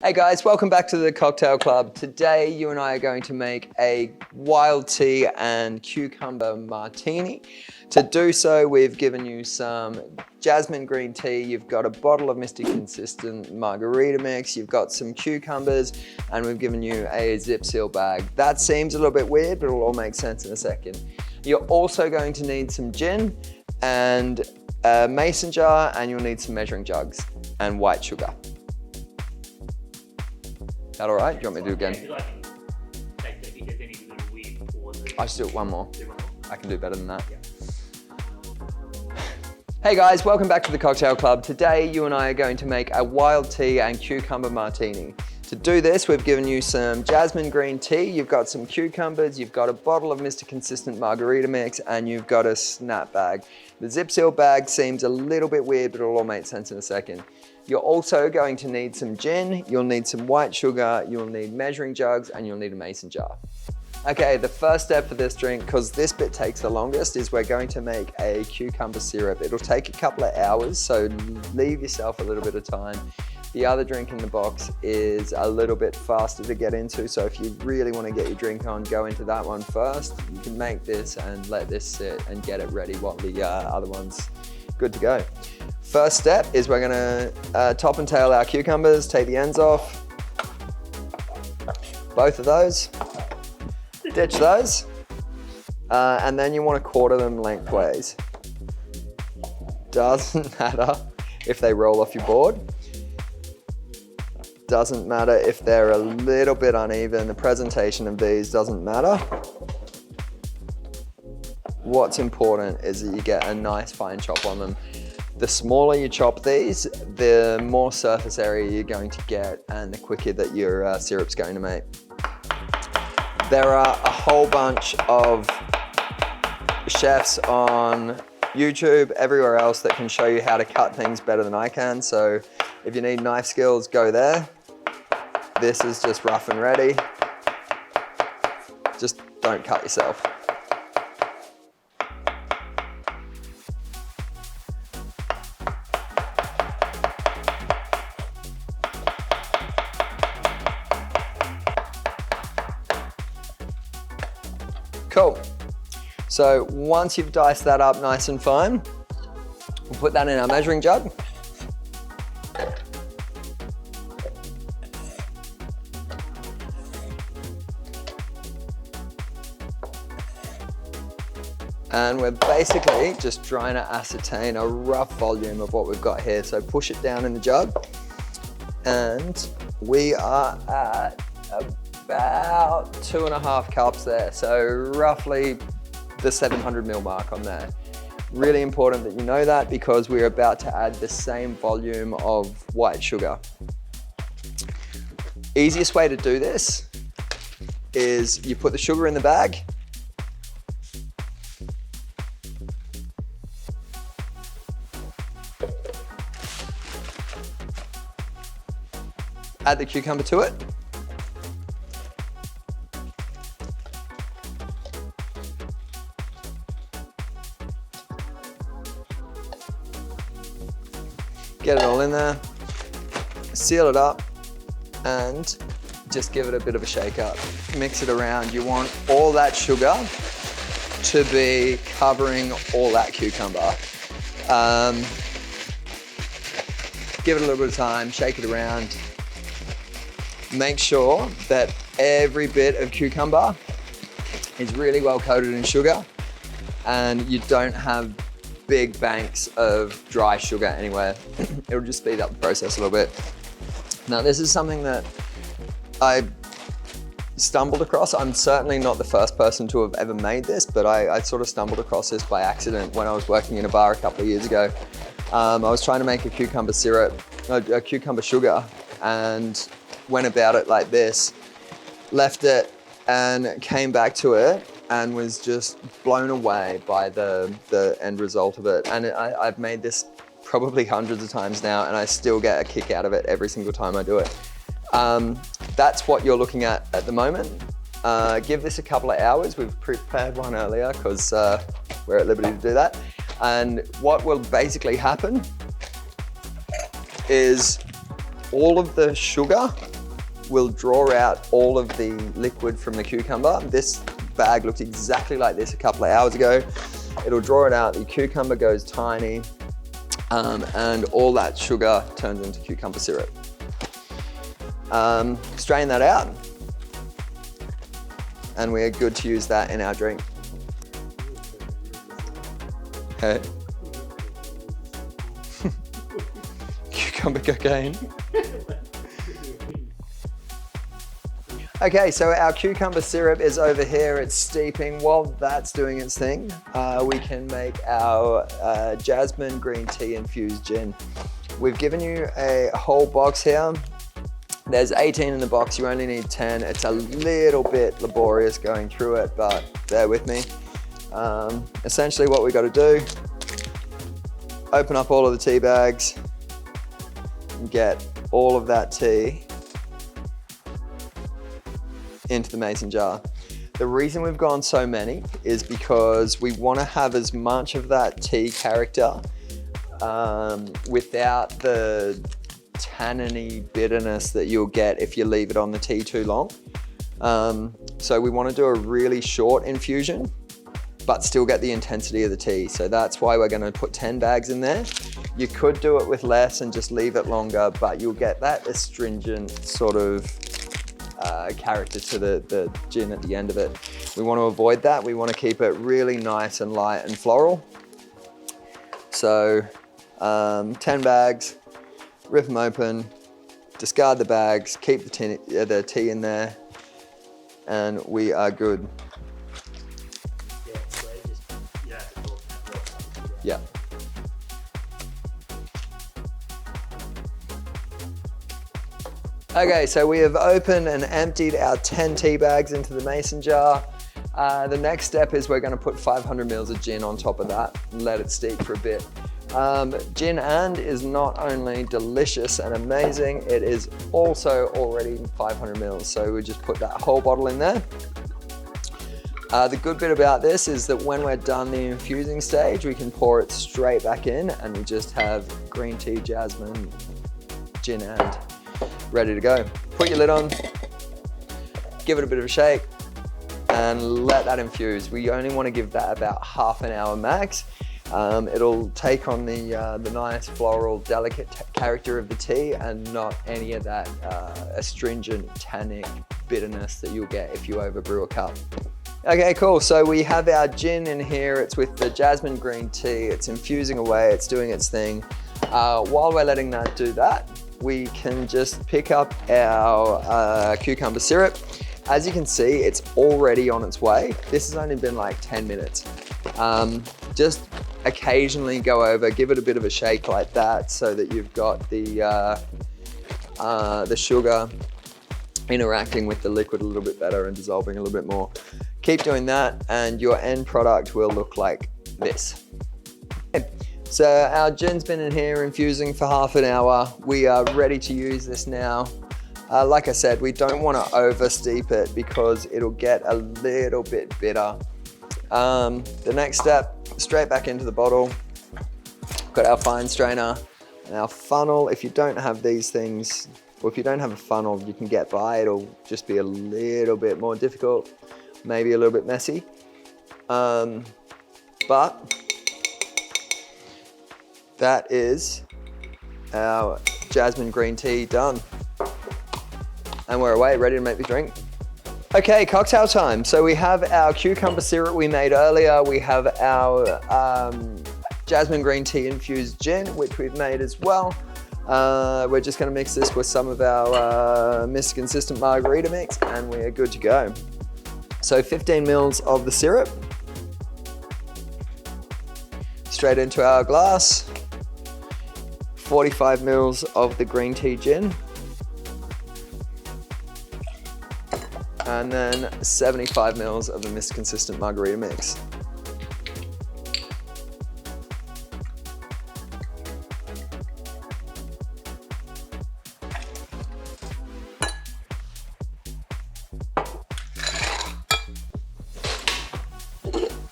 Hey guys, welcome back to the Cocktail Club. Today, you and I are going to make a wild tea and cucumber martini. To do so, we've given you some jasmine green tea, you've got a bottle of Misty Consistent Margarita mix, you've got some cucumbers, and we've given you a zip seal bag. That seems a little bit weird, but it'll all make sense in a second. You're also going to need some gin and a mason jar, and you'll need some measuring jugs and white sugar. That all right? Do you want me to do it again? I should do it one more. I can do better than that. Hey guys, welcome back to the Cocktail Club. Today, you and I are going to make a wild tea and cucumber martini. To do this, we've given you some jasmine green tea, you've got some cucumbers, you've got a bottle of Mr. Consistent Margarita mix, and you've got a snap bag. The zip seal bag seems a little bit weird, but it'll all make sense in a second. You're also going to need some gin, you'll need some white sugar, you'll need measuring jugs, and you'll need a mason jar. Okay, the first step for this drink, because this bit takes the longest, is we're going to make a cucumber syrup. It'll take a couple of hours, so leave yourself a little bit of time. The other drink in the box is a little bit faster to get into, so if you really want to get your drink on, go into that one first. You can make this and let this sit and get it ready while the other one's good to go. First step is we're gonna top and tail our cucumbers, take the ends off. Both of those. Ditch those. And then you want to quarter them lengthways. Doesn't matter if they roll off your board. Doesn't matter if they're a little bit uneven. The presentation of these doesn't matter. What's important is that you get a nice fine chop on them. The smaller you chop these, the more surface area you're going to get and the quicker that your syrup's going to make. There are a whole bunch of chefs on YouTube, everywhere else that can show you how to cut things better than I can. So if you need knife skills, go there. This is just rough and ready. Just don't cut yourself. Cool. So once you've diced that up nice and fine, we'll put that in our measuring jug. And we're basically just trying to ascertain a rough volume of what we've got here. So push it down in the jug. And we are at about 2.5 cups there. So roughly the 700 ml mark on there. Really important that you know that because we're about to add the same volume of white sugar. Easiest way to do this is you put the sugar in the bag. Add the cucumber to it. Get it all in there, seal it up, and just give it a bit of a shake up. Mix it around. You want all that sugar to be covering all that cucumber. Give it a little bit of time, shake it around. Make sure that every bit of cucumber is really well coated in sugar and you don't have big banks of dry sugar anywhere. It'll just speed up the process a little bit. Now this is something that I stumbled across. I'm certainly not the first person to have ever made this, but I sort of stumbled across this by accident when I was working in a bar a couple of years ago. I was trying to make a cucumber syrup, a cucumber sugar, and went about it like this, left it and came back to it and was just blown away by the end result of it. And I've made this probably hundreds of times now and I still get a kick out of it every single time I do it. That's what you're looking at the moment. Give this a couple of hours. We've prepared one earlier because we're at liberty to do that. And what will basically happen is all of the sugar will draw out all of the liquid from the cucumber. This bag looked exactly like this a couple of hours ago. It'll draw it out, the cucumber goes tiny, and all that sugar turns into cucumber syrup. Strain that out, and we're good to use that in our drink. Okay. Cucumber cocaine. Okay, so our cucumber syrup is over here, it's steeping. While that's doing its thing, we can make our jasmine green tea infused gin. We've given you a whole box here. There's 18 in the box, you only need 10. It's a little bit laborious going through it, but bear with me. Essentially what we got to do, open up all of the tea bags, and get all of that tea into the mason jar. The reason we've gone so many is because we want to have as much of that tea character without the tanniny bitterness that you'll get if you leave it on the tea too long. So we want to do a really short infusion, but still get the intensity of the tea. So that's why we're going to put 10 bags in there. You could do it with less and just leave it longer, but you'll get that astringent sort of character to the gin at the end of it. We want to avoid that. We want to keep it really nice and light and floral. So 10 bags, rip them open, discard the bags, keep the tea in there, and we are good. Yeah. Okay, so we have opened and emptied our 10 tea bags into the mason jar. The next step is we're going to put 500 mils of gin on top of that and let it steep for a bit. Gin and is not only delicious and amazing, it is also already 500 mils. So we just put that whole bottle in there. The good bit about this is that when we're done the infusing stage, we can pour it straight back in and we just have green tea, jasmine, gin and ready to go. Put your lid on, give it a bit of a shake, and let that infuse. We only want to give that about half an hour max. It'll take on the nice floral, delicate character of the tea and not any of that astringent, tannic bitterness that you'll get if you overbrew a cup. Okay, cool. So we have our gin in here. It's with the jasmine green tea. It's infusing away. It's doing its thing. While we're letting that do that, we can just pick up our cucumber syrup. As you can see, it's already on its way. This has only been like 10 minutes. Just occasionally go over, give it a bit of a shake like that so that you've got the sugar interacting with the liquid a little bit better and dissolving a little bit more. Keep doing that and your end product will look like this. Okay. So our gin's been in here infusing for half an hour. We are ready to use this now. Like I said, we don't want to over steep it because it'll get a little bit bitter. The next step, straight back into the bottle. Got our fine strainer and our funnel. If you don't have these things, or if you don't have a funnel, you can get by. It'll just be a little bit more difficult, maybe a little bit messy. But that is our jasmine green tea done. And we're away, ready to make the drink. Okay, cocktail time. So we have our cucumber syrup we made earlier. We have our jasmine green tea infused gin, which we've made as well. We're just gonna mix this with some of our Mr. Consistent Margarita mix and we're good to go. So 15 mils of the syrup. Straight into our glass. 45 mils of the green tea gin. And then 75 mils of the Mr. Consistent Margarita mix.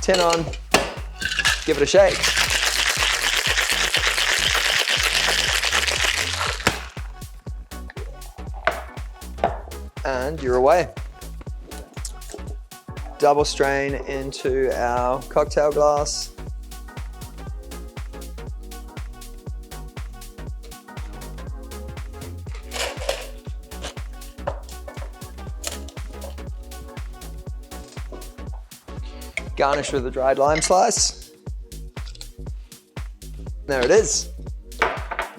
Tin on, give it a shake. and you're away. Double strain into our cocktail glass. Garnish with a dried lime slice. There it is.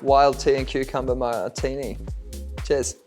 Wild tea and cucumber martini. Cheers.